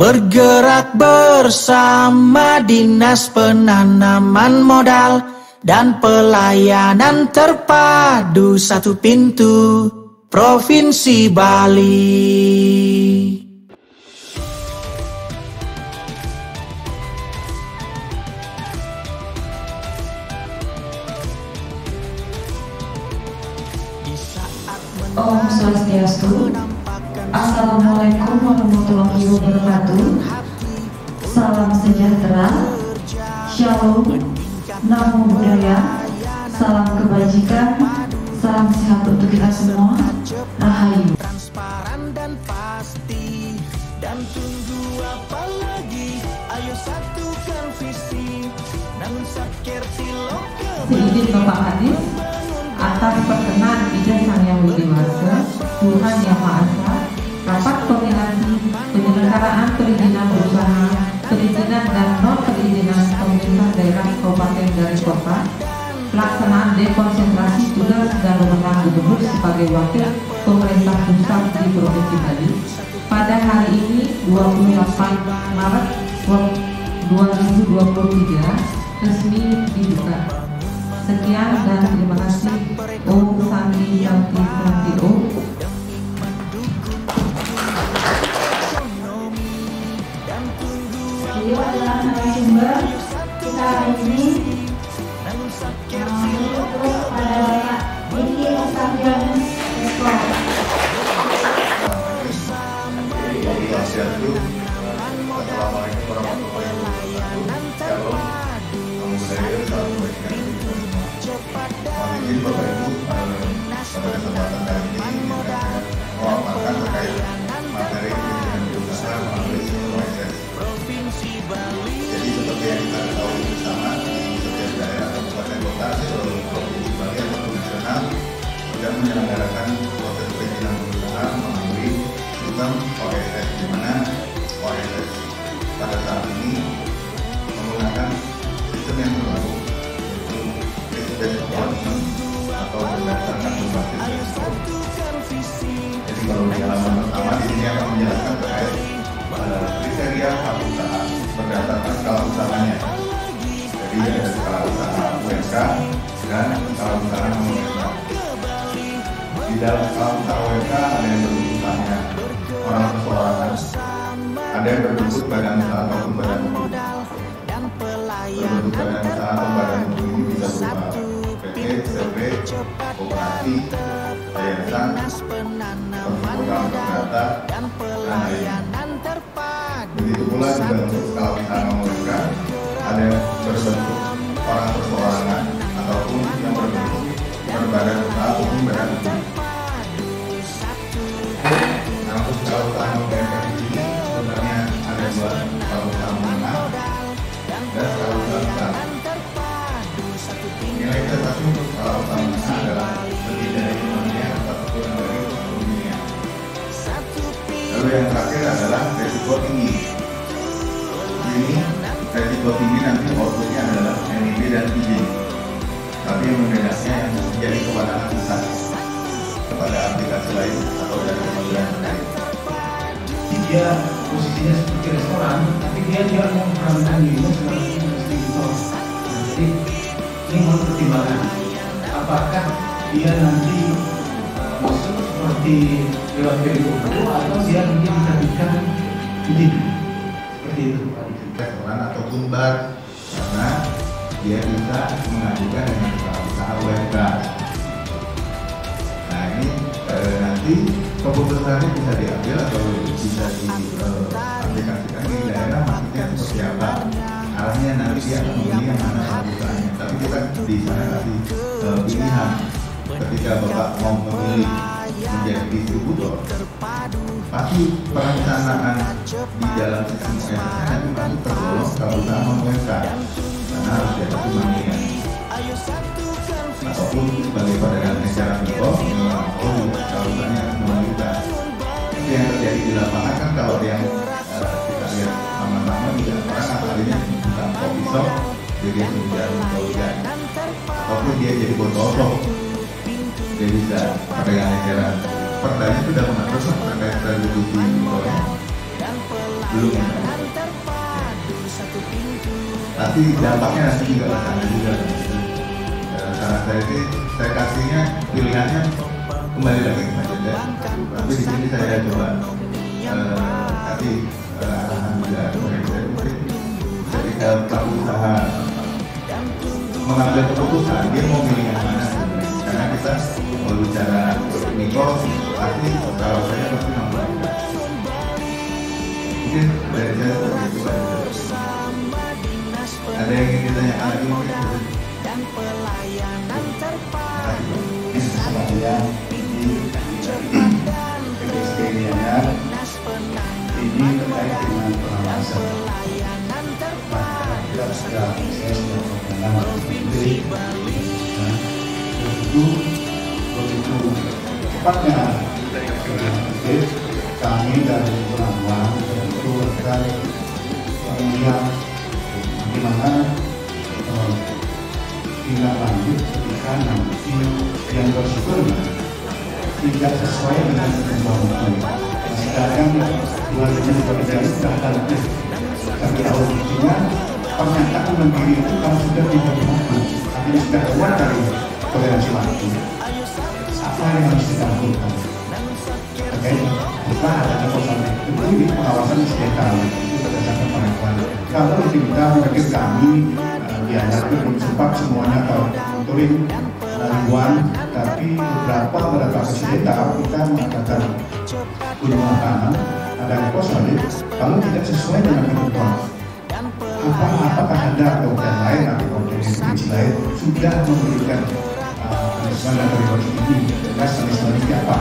Bergerak bersama Dinas Penanaman Modal dan Pelayanan Terpadu Satu Pintu Provinsi Bali. Om Swastiastu. Assalamualaikum warahmatullahi wabarakatuh. Salam sejahtera, Shalom, Namo Buddhaya, salam kebajikan, salam sehat untuk kita semua. Rahayu. Transparan dan pasti, dan tunggu apa lagi? Ayo satukan visi, namun sakir siloke. Seizin Bapak Hadis, atas perkenan Ida Sang Yang Widi Wasa, Tuhan Yang Maha Esa, rapat koordinasi penyelenggaraan perizinan berusaha, perizinan dan non perizinan pemerintah daerah kabupaten dan kota, pelaksanaan dekonsentrasi tugas dan wewenang gubernur sebagai wakil pemerintah pusat di Provinsi Bali pada hari ini 28 Maret 2023 resmi dibuka. Sekian dan terima kasih. Om Santi Santi Santi Om. Beliau adalah narasumber kita hari ini. Terus pada Bapak Diki Octavianus Esko. Assalamualaikum warahmatullahi wabarakatuh. Shalom, Namo Buddhaya, salam kebajikan bagi kita semua. Mohon izin Bapak Ibu, pada kesempatan kali ini saya memaparkan terkait materi perizinan berusaha melalui proses. Jadi seperti yang kita ketahui bersama, di setiap daerah kabupaten kota seluruh provinsi Bali atau nasional sudah menyelenggarakan proses perizinan berusaha melalui sistem OSS, di mana OSS pada saat ini menggunakan sistem yang terbaru, yaitu based appointment atau berdasarkan berbasis resiko. Jadi kalau di halaman pertama di sini akan menjelaskan terkait kriteria hak usaha berdasarkan skala usahanya. Jadi ada skala usaha UMK dan skala usaha non UMK. Di dalam skala usaha UMK ada yang berbentuk usahanya orang perseorangan, ada yang berbentuk badan usaha ataupun badan hukum. Berbentuk badan usaha atau badan hukum ini bisa berupa PT, CB, koperasi, yayasan, perkumpulan perdata, dan lainnya. Begitu pula juga untuk skala usaha non UMK ada yang berbentuk orang perseorangan ataupun yang berbentuk berbadan usaha ataupun badan hukum. Nah, untuk skala usaha non UMK di sini sebenarnya ada dua, skala usaha menengah dan skala usaha besar. Nilai investasi untuk skala usaha menengah adalah lebih dari 5 miliar atau kurang dari 10 miliar. Lalu yang terakhir adalah resiko tinggi. Ini resiko tinggi nanti outputnya adalah NIB dan izin. Tapi yang membedakannya yang menjadi kewenangan besar kepada aplikasi lain atau dari kementerian terkait. Dia posisinya seperti restoran, tapi dia memperankan dirinya sebagai distributor. Jadi ini mohon pertimbangan. Apakah dia nanti masuk seperti lewat PDU atau dia nanti diterbitkan izin seperti itu Pak? Restoran ataupun bar, karena dia bisa mengajukan dengan usaha UMK. Nah ini nanti keputusannya bisa diambil atau bisa diaplikasikan di daerah, maksudnya seperti apa arahnya, nanti dia akan memilih yang mana keputusannya. Tapi kita di sana kasih pilihan ketika Bapak mau memilih menjadi distributor, pasti perencanaan di dalam sistem OSS nanti masih tergolong kalau usaha non UMK karena harus di atas 5 miliar. Ataupun sebagai pedagang eceran mikro, kalau usahanya 5 juta. Itu yang terjadi di lapangan kan kalau yang kita lihat sama-sama juga orang asalnya bukan kopi shop, jadi hujan, ataupun dia jadi botol shop, dia bisa pedagang eceran. Perdanya sudah mengatur terkait retribusi mikronya. belum ya. Tapi dampaknya nanti juga akan juga. Saran saya sih, saya kasihnya pilihannya kembali lagi ke Mas. Tapi di sini saya coba kasih arahan juga kepada saya mungkin ketika pelaku usaha mengambil keputusan dia mau pilih yang mana sebenarnya. Karena kita kalau bicara mikro pasti kalau saya pasti nomor mungkin dari saya seperti itu Pak. Ada yang ingin ditanyakan lagi mungkin? Saya ini PGSD-nya ini terkait dengan pengawasan. Kita sudah saya sudah pernah sendiri. Begitu cepatnya kami dari Purnawan tentu akan melihat bagaimana tindak lanjut ketika nanti yang bersangkutan tidak sesuai dengan ketentuan hukum. Sedangkan 2023 sudah ada lebih kami tahu buktinya pernyataan mandiri itu kalau sudah tidak berlaku, artinya sudah keluar dari toleransi waktu. Apa yang harus kita lakukan? Oke, setelah adanya persoalan itu ini pengawasan setiap tahun itu berdasarkan pengakuan. Kalau kita mungkin kami dianggap belum sempat semuanya monitoring ribuan, tapi beberapa kesulitan kita mengatakan gunung makanan ada ekosolid kalau tidak sesuai dengan ketentuan. Apakah ada dokter lain atau dokter institusi lain sudah memberikan manajemen dan regulasi ini dengan manajemen apa?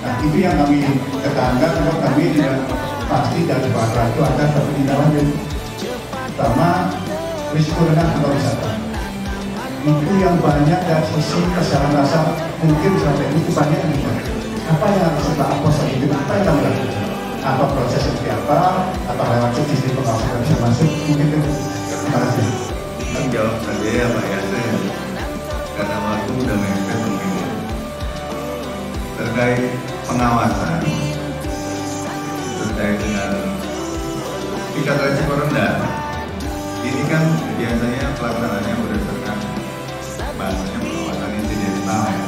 Nah itu yang kami tekankan, kalau kami tidak pasti dari bahwa itu akan tapi tidak lanjut. Pertama, risiko rendah pariwisata. Itu yang banyak dari sisi kesalahan rasa mungkin sampai ini kebanyakan juga. Apa yang harus kita apos itu? Apa yang kita lakukan? Apa proses seperti apa? Apa lewat sistem pengawasan bisa masuk? Mungkin itu. Terima kasih. Menjawab saja ya Pak ya, saya karena waktu udah mepet mungkin ya. Terkait pengawasan terkait dengan tingkat resiko rendah. Ini kan biasanya pelaksanaannya berdasarkan bahasanya pengawasan insidental ya,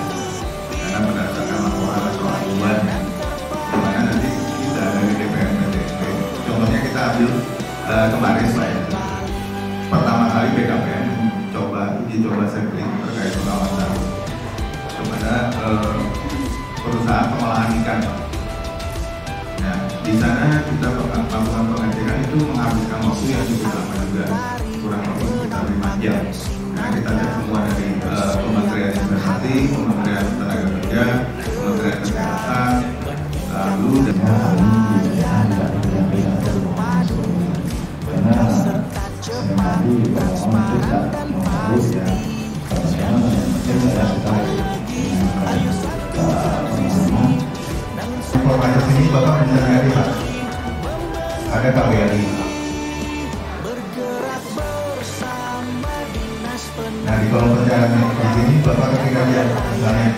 karena berdasarkan laporan atau aduan dimana nanti kita dari DPR-DPD contohnya kita ambil kemarin Pak ya, pertama kali BKPM uji coba sampling terkait pengawasan kepada perusahaan pengolahan ikan. Nah, di sana kita melakukan pengecekan itu menghabiskan waktu yang cukup lama juga, kurang lebih sekitar 5 jam. Nah, kita cek semua dari Kementerian Investasi, Kementerian Tenaga Kerja, Kementerian Kesehatan, lalu dan karena seringkali orang kita mau ya bagaimana mungkin saya sudah informasi ini Bapak bisa lihat Pak, ada KBRI. Nah di kolom perjalanan di sini Bapak ketika lihat misalnya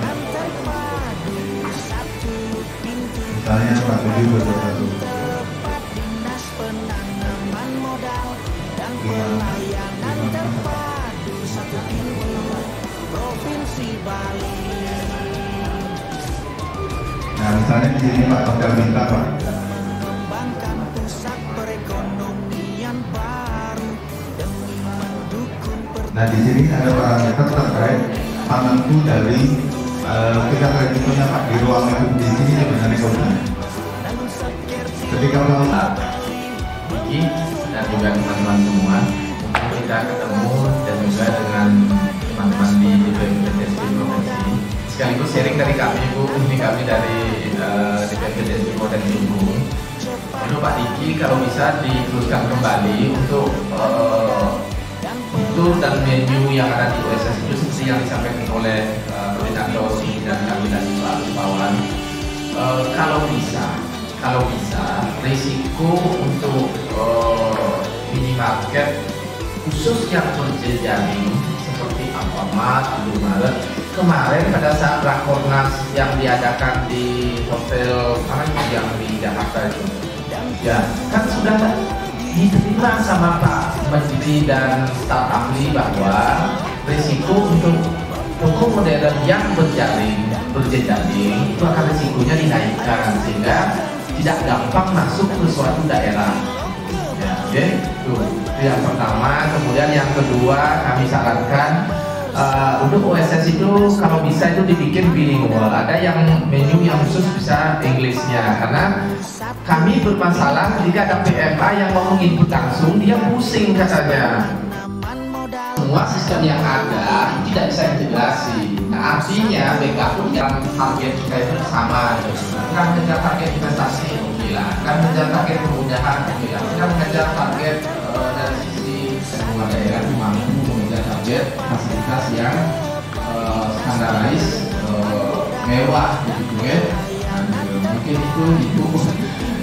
Pak Budi betul-betul nah misalnya di sini Pak Hotel Bintang Pak. Nah di sini ada parameter terkait penentu dari tingkat resikonya Pak di ruang di sini sebenarnya kebetulan. Ketika melakukan Iki dan juga teman-teman semua, kita ketemu dan juga dengan teman-teman di DPPDSP Provinsi. Sekaligus sharing dari kami Bu, ini kami dari DPPDSP Provinsi Lumbung. Lalu Pak Diki kalau bisa diteruskan kembali untuk fitur dan menu yang ada di OSS itu seperti yang disampaikan oleh Koordinator dan kami tadi Pak Lupawan. Kalau bisa risiko untuk minimarket khusus yang berjejaring seperti Alfamart, Indomaret kemarin pada saat Rakornas yang diadakan di hotel mana yang di Jakarta itu Ya, kan sudah diterima sama Pak Menteri dan staf ahli bahwa risiko untuk toko modern yang berjejaring itu akan risikonya dinaikkan sehingga tidak gampang masuk ke suatu daerah. Ya, oke, itu yang pertama. Kemudian yang kedua, kami sarankan untuk OSS itu kalau bisa itu dibikin bilingual. Ada yang menu yang khusus bisa Inggrisnya, karena kami bermasalah jika ada PMA yang mau input langsung, dia pusing katanya. Semua sistem yang ada tidak bisa integrasi. Nah, artinya backup pun yang target kita itu sama. Kita mengejar target investasi, kita mengejar target kemudahan, kita mengejar target dari sisi semua daerah mampu mengejar target fasilitas yang standaris, mewah begitu ya. Mungkin itu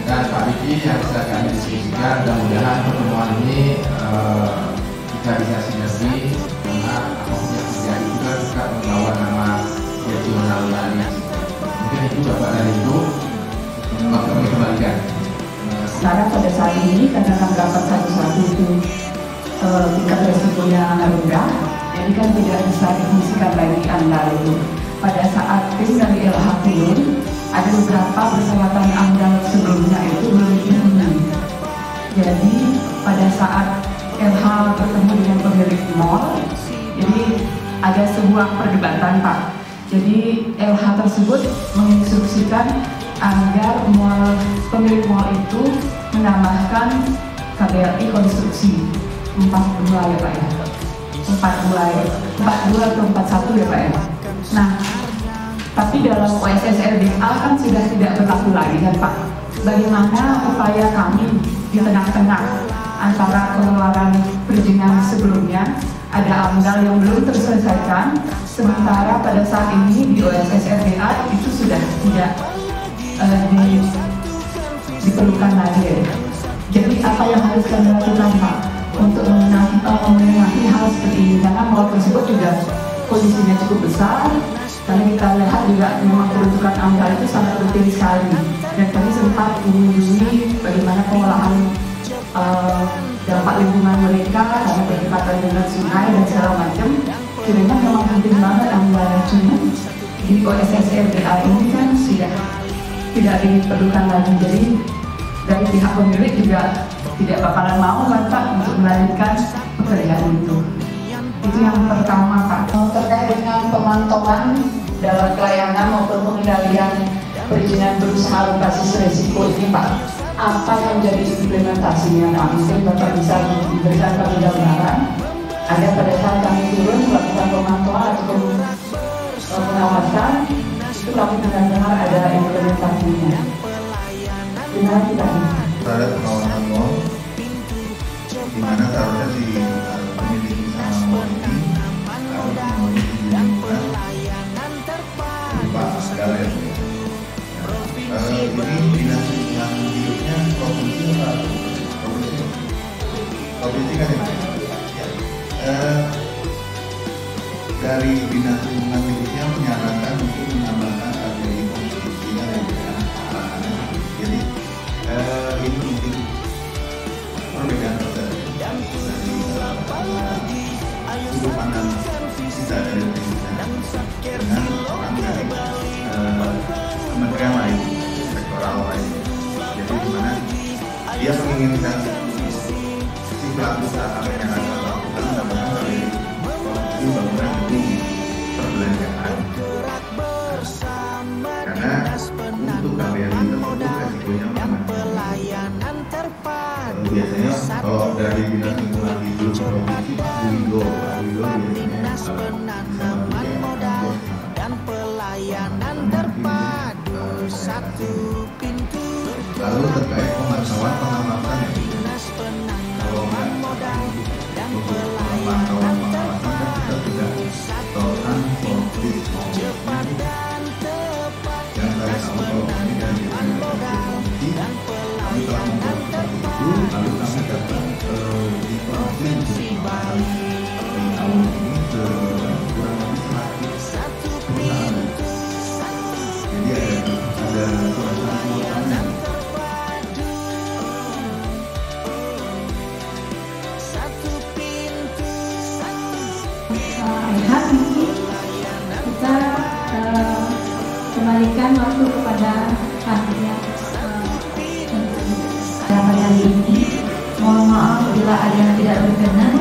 dan Pak Diki yang bisa kami diskusikan. Mudah-mudahan pertemuan ini kita bisa sinergi karena apapun yang terjadi juga tetap membawa nama regional Bali. Mungkin itu Bapak dari itu waktu kami kembalikan. Sekarang pada saat ini karena tanggapan satu-satu itu tingkat resikonya rendah, jadi kan tidak bisa difungsikan lagi AMDAL itu. Pada saat tim dari LH turun, ada beberapa persyaratan AMDAL sebelumnya itu belum dipenuhi. Jadi pada saat LH bertemu dengan pemilik mall, jadi ada sebuah perdebatan Pak. Jadi LH tersebut menginstruksikan agar pemilik mall itu menambahkan KBRI konstruksi 42 ya Pak ya, 42 atau 41 ya Pak ya. Nah, tapi dalam OSS LDA kan sudah tidak berlaku lagi kan Pak. Bagaimana upaya kami di tengah-tengah antara pengeluaran perizinan sebelumnya, ada AMDAL yang belum terselesaikan, sementara pada saat ini di OSS LDA itu sudah tidak diperlukan lagi ya. Jadi apa yang harus kami lakukan Pak untuk memenuhi hal seperti ini, karena mall tersebut juga kondisinya cukup besar, karena kita lihat juga memang peruntukan AMDAL itu sangat penting sekali, dan kami sempat mengunjungi bagaimana pengolahan dampak lingkungan mereka karena berdekatan dengan sungai dan segala macam. Kiranya memang penting banget AMDAL, cuma di OSS LDA ini kan sudah tidak diperlukan lagi, jadi dari pihak pemilik juga tidak bakalan mau kan Pak untuk melanjutkan pekerjaan itu. Itu yang pertama Pak. Terkait dengan pemantauan dalam pelayanan maupun pengendalian perizinan berusaha berbasis resiko ini Pak, apa yang menjadi implementasinya Pak? Mungkin Bapak bisa memberikan kami gambaran agar pada saat kami turun melakukan pemantauan ataupun pengawasan itu kami benar-benar ada implementasinya. Gimana kita ini? Ada pengawasan mall, di mana seharusnya si pemilik usaha mall ini harus memiliki lingkungan berupa AMDAL ya. Ini dinas lingkungan hidupnya provinsi atau provinsi kan ya? Dari dinas lingkungan hidupnya menyarankan untuk menambahkan KBRI konstruksinya dan arahannya. Jadi ini mungkin perbedaan dari sudut pandang kita dari perizinan dengan orang dari kementerian lain, sektoral lain. Jadi dimana dia menginginkan si pelaku usaha yang akan melakukan mendapatkan dari konstruksi bangunan gedung perbelanjaan. Karena untuk KBRI tersebut resikonya biasanya kalau dari dinas lingkungan hidup provinsi Wigo biasanya bisa dan pelayanan terpadu satu pintu. Lalu terkait pemantauan pengawasan kalau nggak untuk pemantauan pengawasan kan kita sudah tahukan fokus yang saya tahu kalau ini dari provinsi kami telah membuat seperti itu, lalu kami datang di provinsi pengawasan di tahun ini kurang lebih 100 perusahaan. Jadi ada perusahaan Rehat mungkin kita kembalikan waktu kepada panitia. Pada hari ini, mohon maaf bila ada yang tidak berkenan.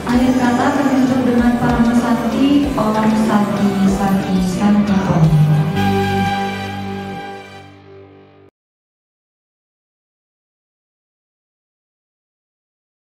Akhir kata kami tutup dengan para mesati Om Sati Sati.